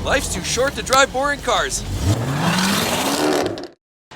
Life's too short to drive boring cars.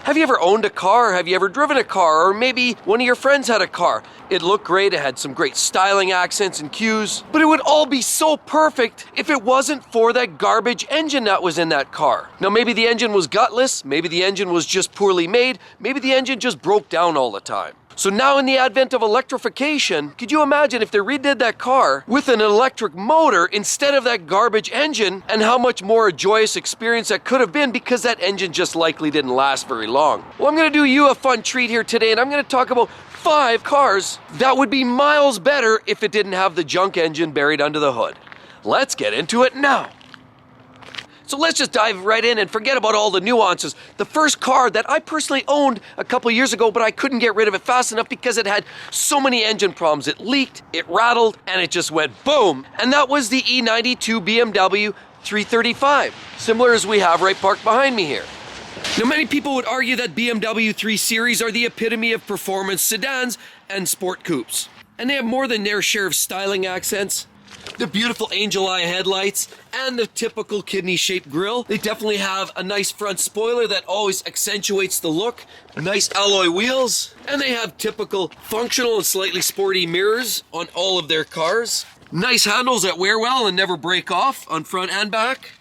Have you ever owned a car? Have you ever driven a car? Or maybe one of your friends had a car. It looked great, it had some great styling accents and cues, but it would all be so perfect if it wasn't for that garbage engine that was in that car. Now maybe the engine was gutless, maybe the engine was just poorly made, maybe the engine just broke down all the time. So now in the advent of electrification, could you imagine if they redid that car with an electric motor instead of that garbage engine, and how much more a joyous experience that could have been, because that engine just likely didn't last very long. Well, I'm gonna do you a fun treat here today, and I'm gonna talk about 5 cars that would be miles better if it didn't have the junk engine buried under the hood. Let's get into it now. So let's just dive right in and forget about all the nuances. The first car that I personally owned a couple years ago, but I couldn't get rid of it fast enough because it had so many engine problems. It leaked, it rattled, and it just went boom. And that was the E92 BMW 335, similar as we have right parked behind me here. Now, many people would argue that BMW 3 Series are the epitome of performance sedans and sport coupes. And they have more than their share of styling accents. The beautiful angel eye headlights and the typical kidney-shaped grille. They definitely have a nice front spoiler that always accentuates the look, nice alloy wheels, and they have typical functional and slightly sporty mirrors on all of their cars. Nice handles that wear well and never break off on front and back.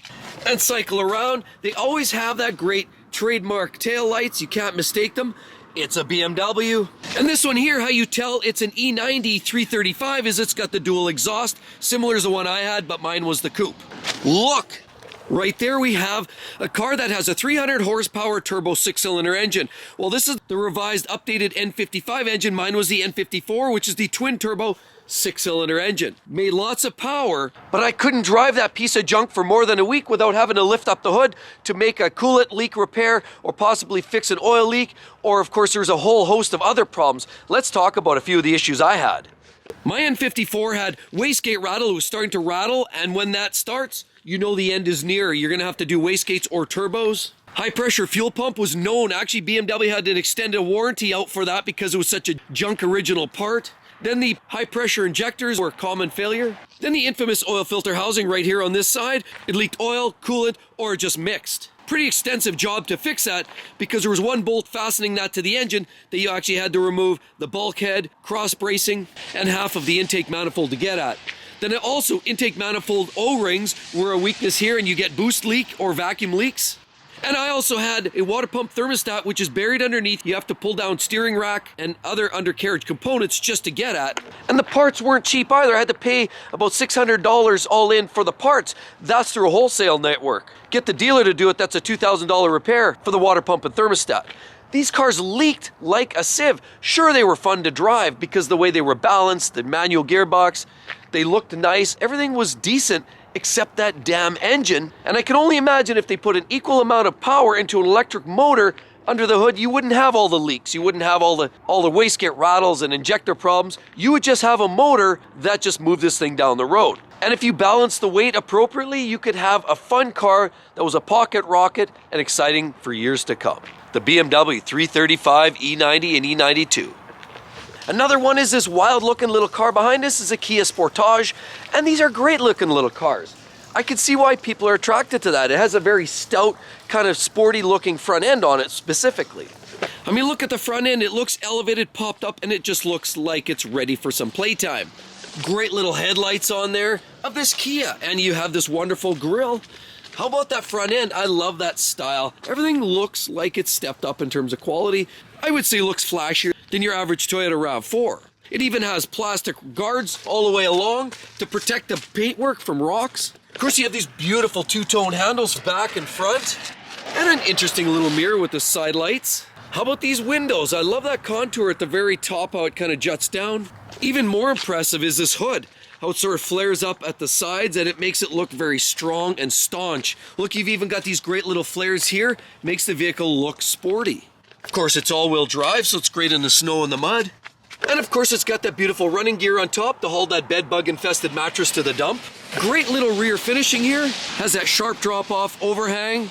And cycle around, they always have that great trademark tail lights. You can't mistake them. It's a BMW. And this one here, how you tell it's an E90 335 is it's got the dual exhaust, similar as the one I had, but mine was the coupe. Look! Right there we have a car that has a 300 horsepower turbo 6-cylinder engine. Well, this is the revised updated N55 engine. Mine was the N54, which is the twin turbo 6-cylinder engine. Made lots of power, but I couldn't drive that piece of junk for more than a week without having to lift up the hood to make a coolant leak repair or possibly fix an oil leak, or of course there's a whole host of other problems. Let's talk about a few of the issues I had. My N54 had wastegate rattle. It was starting to rattle, and when that starts, you know the end is near. You're gonna have to do wastegates or turbos. High pressure fuel pump was known. Actually, BMW had an extended warranty out for that because it was such a junk original part. Then the high pressure injectors were a common failure. Then the infamous oil filter housing right here on this side. It leaked oil, coolant, or just mixed. Pretty extensive job to fix that because there was one bolt fastening that to the engine that you actually had to remove the bulkhead, cross bracing, and half of the intake manifold to get at. Then also intake manifold O-rings were a weakness here, and you get boost leak or vacuum leaks. And I also had a water pump thermostat, which is buried underneath. You have to pull down steering rack and other undercarriage components just to get at. And the parts weren't cheap either. I had to pay about $600 all in for the parts. That's through a wholesale network. Get the dealer to do it, that's a $2,000 repair for the water pump and thermostat. These cars leaked like a sieve. Sure, they were fun to drive because the way they were balanced, the manual gearbox, they looked nice, everything was decent, except that damn engine. And I can only imagine if they put an equal amount of power into an electric motor under the hood, you wouldn't have all the leaks, you wouldn't have all the wastegate rattles and injector problems. You would just have a motor that just moved this thing down the road. And if you balance the weight appropriately, you could have a fun car that was a pocket rocket and exciting for years to come. The BMW 335, E90, and E92. Another one is this wild looking little car behind us is a Kia Sportage, and these are great looking little cars. I can see why people are attracted to that. It has a very stout, kind of sporty looking front end on it specifically. I mean, look at the front end, it looks elevated, popped up, and it just looks like it's ready for some playtime. Great little headlights on there of this Kia, and you have this wonderful grille. How about that front end? I love that style. Everything looks like it's stepped up in terms of quality. I would say looks flashier than your average Toyota RAV4. It even has plastic guards all the way along to protect the paintwork from rocks. Of course, you have these beautiful two-tone handles back and front, and an interesting little mirror with the side lights. How about these windows? I love that contour at the very top, how it kind of juts down. Even more impressive is this hood, how it sort of flares up at the sides and it makes it look very strong and staunch. Look, you've even got these great little flares here, makes the vehicle look sporty. Of course, it's all-wheel drive, so it's great in the snow and the mud. And of course, it's got that beautiful running gear on top to haul that bed bug infested mattress to the dump. Great little rear finishing here, has that sharp drop-off overhang,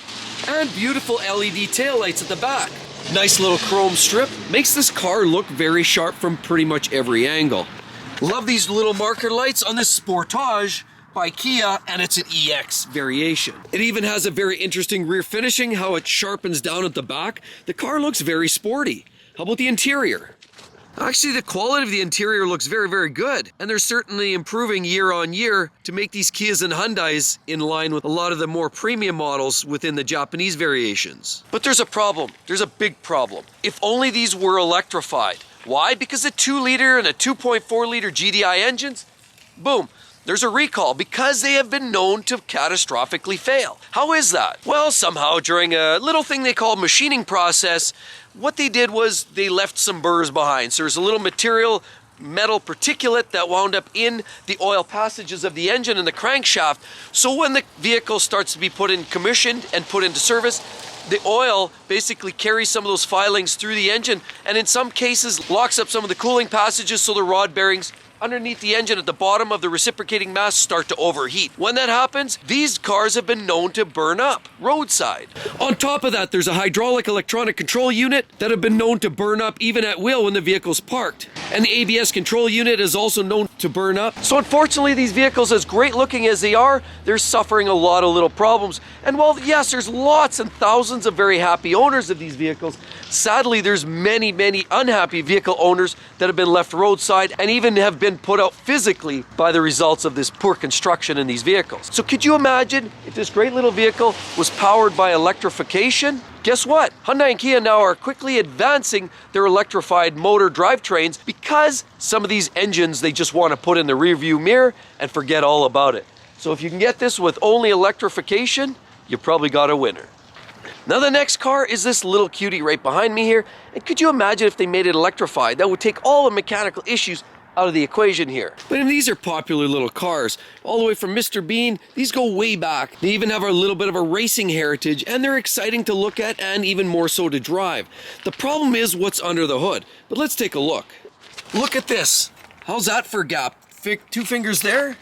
and beautiful LED taillights at the back. Nice little chrome strip, makes this car look very sharp from pretty much every angle. Love these little marker lights on this Sportage, by Kia, and it's an EX variation. It even has a very interesting rear finishing, how it sharpens down at the back. The car looks very sporty. How about the interior? Actually, the quality of the interior looks very, very good, and they're certainly improving year on year to make these Kias and Hyundais in line with a lot of the more premium models within the Japanese variations. But there's a problem. There's a big problem. If only these were electrified. Why? Because the 2-liter and a 2.4-liter GDI engines, boom, there's a recall because they have been known to catastrophically fail. How is that? Well, somehow during a little thing they call machining process, what they did was they left some burrs behind. So there's a little metal particulate that wound up in the oil passages of the engine and the crankshaft. So when the vehicle starts to be put in commission and put into service, the oil basically carries some of those filings through the engine, and in some cases locks up some of the cooling passages, so the rod bearings underneath the engine at the bottom of the reciprocating mass start to overheat. When that happens, these cars have been known to burn up roadside. On top of that, there's a hydraulic electronic control unit that have been known to burn up even at will when the vehicle's parked. And the ABS control unit is also known to burn up. So unfortunately, these vehicles, as great looking as they are, they're suffering a lot of little problems. And while yes, there's lots and thousands of very happy owners of these vehicles, sadly, there's many, many unhappy vehicle owners that have been left roadside and even have been put out physically by the results of this poor construction in these vehicles. So could you imagine if this great little vehicle was powered by electrification? Guess what? Hyundai and Kia now are quickly advancing their electrified motor drivetrains because some of these engines they just want to put in the rearview mirror and forget all about it. So if you can get this with only electrification, you probably got a winner. Now the next car is this little cutie right behind me here. And could you imagine if they made it electrified? That would take all the mechanical issues out of the equation here. But these are popular little cars, all the way from Mr. Bean. These go way back. They even have a little bit of a racing heritage, and they're exciting to look at and even more so to drive. The problem is what's under the hood. But let's take a look. Look at this. How's that for a gap? 2 fingers there?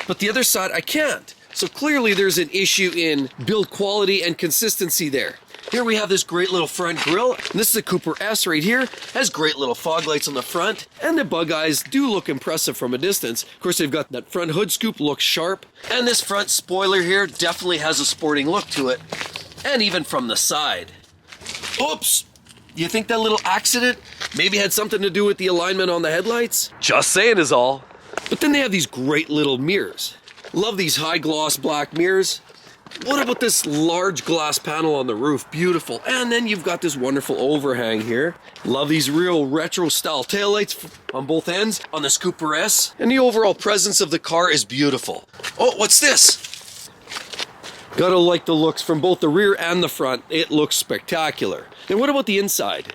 But the other side, I can't. So clearly there's an issue in build quality and consistency there. Here we have this great little front grille. And this is a Cooper S right here. Has great little fog lights on the front. And the bug eyes do look impressive from a distance. Of course, they've got that front hood scoop, looks sharp. And this front spoiler here definitely has a sporting look to it. And even from the side. Oops! You think that little accident maybe had something to do with the alignment on the headlights? Just saying is all. But then they have these great little mirrors. Love these high gloss black mirrors. What about this large glass panel on the roof? Beautiful. And then you've got this wonderful overhang here. Love these real retro style taillights on both ends on this Cooper S. And the overall presence of the car is beautiful. Oh, what's this? Gotta like the looks from both the rear and the front. It looks spectacular. And what about the inside?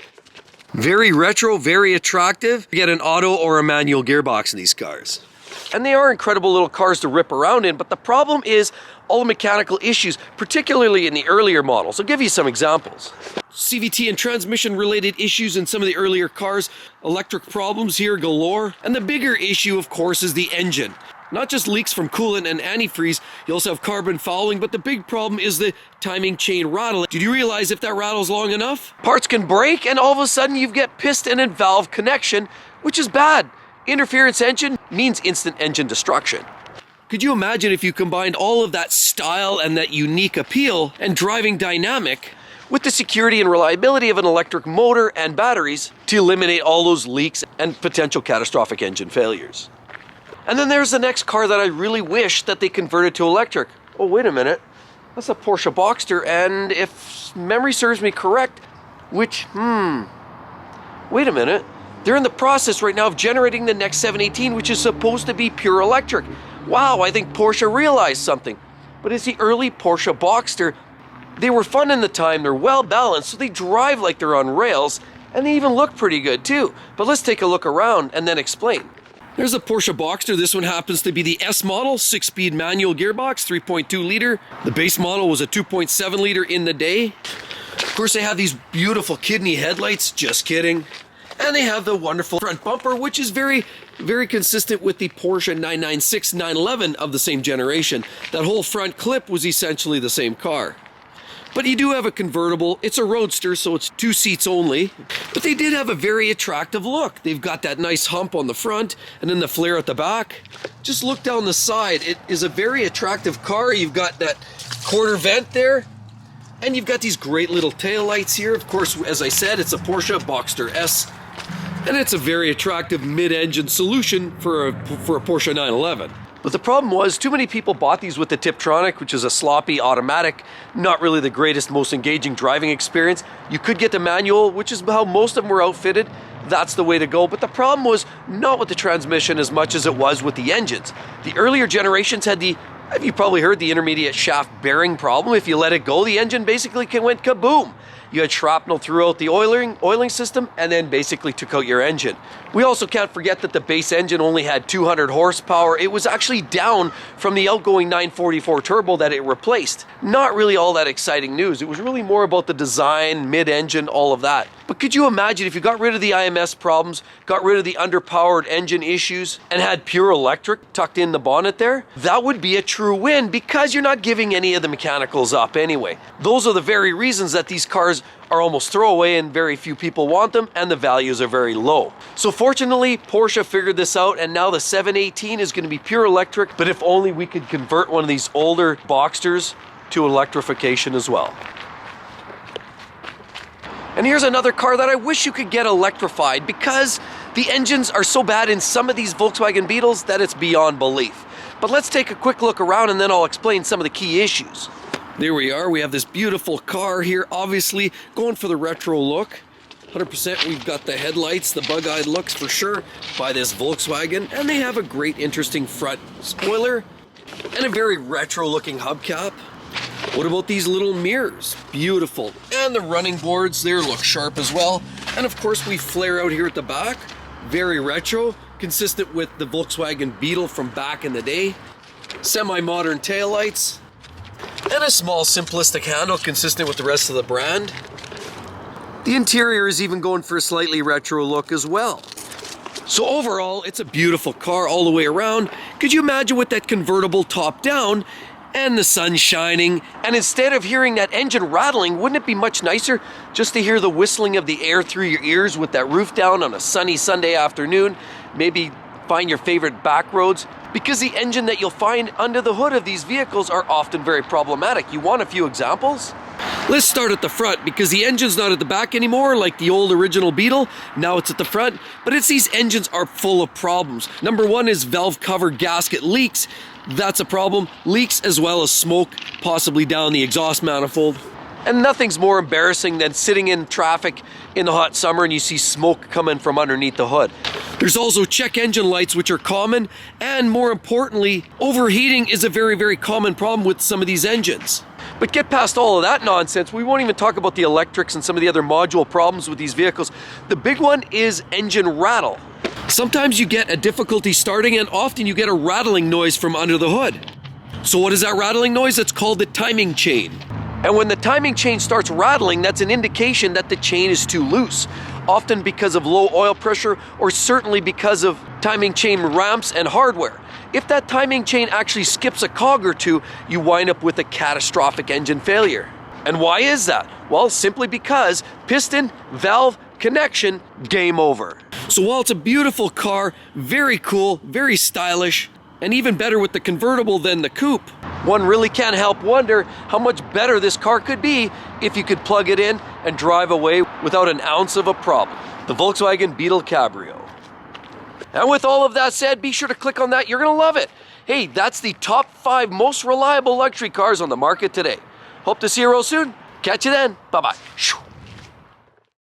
Very retro, very attractive. You get an auto or a manual gearbox in these cars. And they are incredible little cars to rip around in, but the problem is all the mechanical issues, particularly in the earlier models. I'll give you some examples. CVT and transmission related issues in some of the earlier cars, electric problems here galore, and the bigger issue, of course, is the engine. Not just leaks from coolant and antifreeze, you also have carbon fouling, but the big problem is the timing chain rattle. Did you realize if that rattles long enough, parts can break and all of a sudden you get piston and valve connection, which is bad. Interference engine means instant engine destruction. Could you imagine if you combined all of that style and that unique appeal and driving dynamic with the security and reliability of an electric motor and batteries to eliminate all those leaks and potential catastrophic engine failures? And then there's the next car that I really wish that they converted to electric. Oh, wait a minute. That's a Porsche Boxster, and if memory serves me correct, wait a minute. They're in the process right now of generating the next 718, which is supposed to be pure electric. Wow, I think Porsche realized something. But it's the early Porsche Boxster. They were fun in the time, they're well balanced, so they drive like they're on rails, and they even look pretty good too. But let's take a look around and then explain. There's a Porsche Boxster. This one happens to be the S model, 6-speed manual gearbox, 3.2 liter. The base model was a 2.7 liter in the day. Of course, they have these beautiful kidney headlights, just kidding. And they have the wonderful front bumper, which is very, very consistent with the Porsche 996, 911 of the same generation. That whole front clip was essentially the same car. But you do have a convertible. It's a roadster, so it's 2 seats only. But they did have a very attractive look. They've got that nice hump on the front and then the flare at the back. Just look down the side. It is a very attractive car. You've got that quarter vent there. And you've got these great little tail lights here. Of course, as I said, it's a Porsche Boxster S. And it's a very attractive mid-engine solution for a Porsche 911. But the problem was, too many people bought these with the Tiptronic, which is a sloppy automatic, not really the greatest, most engaging driving experience. You could get the manual, which is how most of them were outfitted. That's the way to go. But the problem was not with the transmission as much as it was with the engines. The earlier generations had you probably heard the intermediate shaft bearing problem. If you let it go, the engine basically went kaboom. You had shrapnel throughout the oiling system and then basically took out your engine. We also can't forget that the base engine only had 200 horsepower. It was actually down from the outgoing 944 turbo that it replaced. Not really all that exciting news. It was really more about the design, mid-engine, all of that. But could you imagine if you got rid of the IMS problems, got rid of the underpowered engine issues, and had pure electric tucked in the bonnet there? That would be a true win because you're not giving any of the mechanicals up anyway. Those are the very reasons that these cars are almost throwaway and very few people want them, and the values are very low. So fortunately, Porsche figured this out, and now the 718 is going to be pure electric, but if only we could convert one of these older Boxsters to electrification as well. And here's another car that I wish you could get electrified because the engines are so bad in some of these Volkswagen Beetles that it's beyond belief. But let's take a quick look around and then I'll explain some of the key issues. There we are, we have this beautiful car here, obviously going for the retro look. 100% we've got the headlights, the bug-eyed looks for sure by this Volkswagen, and they have a great interesting front spoiler and a very retro looking hubcap. What about these little mirrors? Beautiful. And the running boards there look sharp as well. And of course we flare out here at the back, very retro, consistent with the Volkswagen Beetle from back in the day. Semi-modern taillights. And a small simplistic handle consistent with the rest of the brand. The interior is even going for a slightly retro look as well. So overall, it's a beautiful car all the way around. Could you imagine with that convertible top down and the sun shining, and instead of hearing that engine rattling, wouldn't it be much nicer just to hear the whistling of the air through your ears with that roof down on a sunny Sunday afternoon? Maybe find your favorite back roads, because the engine that you'll find under the hood of these vehicles are often very problematic. You want a few examples? Let's start at the front, because the engine's not at the back anymore like the old original Beetle. Now it's at the front, but these engines are full of problems. Number one is valve cover gasket leaks. That's a problem. Leaks as well as smoke, possibly down the exhaust manifold. And nothing's more embarrassing than sitting in traffic in the hot summer and you see smoke coming from underneath the hood. There's also check engine lights, which are common, and more importantly, overheating is a very, very common problem with some of these engines. But get past all of that nonsense, we won't even talk about the electrics and some of the other module problems with these vehicles. The big one is engine rattle. Sometimes you get a difficulty starting, and often you get a rattling noise from under the hood. So what is that rattling noise? It's called the timing chain. And when the timing chain starts rattling, that's an indication that the chain is too loose, often because of low oil pressure or certainly because of timing chain ramps and hardware. If that timing chain actually skips a cog or two, you wind up with a catastrophic engine failure. And why is that? Well, simply because piston, valve, connection, game over. So while it's a beautiful car, very cool, very stylish, and even better with the convertible than the coupe, one really can't help wonder how much better this car could be if you could plug it in and drive away without an ounce of a problem. The Volkswagen Beetle Cabrio. And with all of that said, be sure to click on that. You're gonna love it. Hey, that's the top 5 most reliable luxury cars on the market today. Hope to see you real soon. Catch you then. Bye-bye.